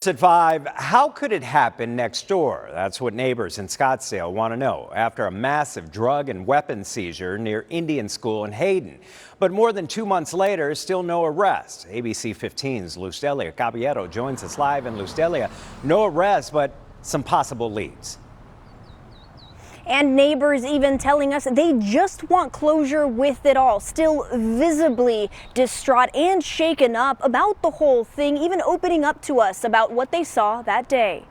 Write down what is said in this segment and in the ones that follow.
At 5, how could it happen next door? That's what neighbors in Scottsdale want to know after a massive drug and weapons seizure near Indian School and Hayden. But more than 2 months later, still no arrest. ABC 15's Lustelia Caballero joins us live in Lustelia. No arrest, but some possible leads. And neighbors even telling us they just want closure with it all, still visibly distraught and shaken up about the whole thing, even opening up to us about what they saw that day.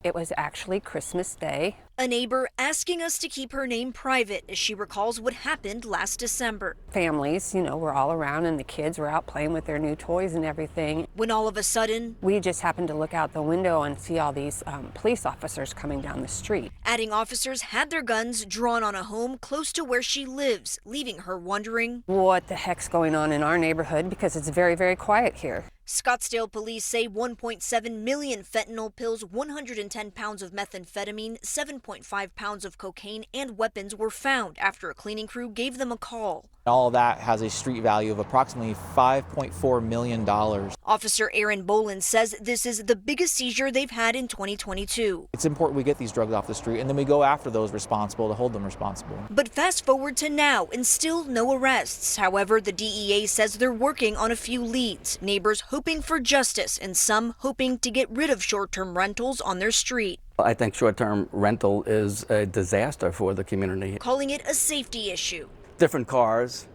It was actually Christmas Day. A neighbor asking us to keep her name private as she recalls what happened last December. Families, were all around and the kids were out playing with their new toys and everything. When all of a sudden, we just happened to look out the window and see all these police officers coming down the street. Adding officers had their guns drawn on a home close to where she lives, leaving her wondering what the heck's going on in our neighborhood, because it's very, very quiet here. Scottsdale police say 1.7 million fentanyl pills, 110 pounds of methamphetamine, 7.5 pounds of cocaine, and weapons were found after a cleaning crew gave them a call. All of that has a street value of approximately $5.4 million. Officer Aaron Boland says this is the biggest seizure they've had in 2022. It's important we get these drugs off the street and then we go after those responsible to hold them responsible. But fast forward to now and still no arrests. However, the DEA says they're working on a few leads. Neighbors hoping for justice and some hoping to get rid of short-term rentals on their street. I think short-term rental is a disaster for the community. Calling it a safety issue. Different cars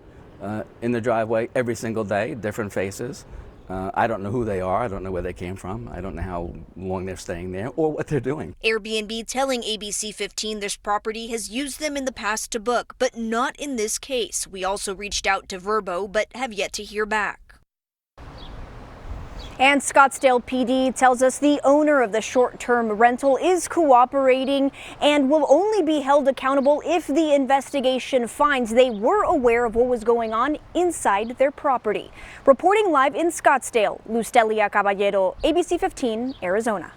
in the driveway every single day, different faces. I don't know who they are. I don't know where they came from. I don't know how long they're staying there or what they're doing. Airbnb telling ABC15 this property has used them in the past to book, but not in this case. We also reached out to Verbo, but have yet to hear back. And Scottsdale PD tells us the owner of the short-term rental is cooperating and will only be held accountable if the investigation finds they were aware of what was going on inside their property. Reporting live in Scottsdale, Lustelia Caballero, ABC 15, Arizona.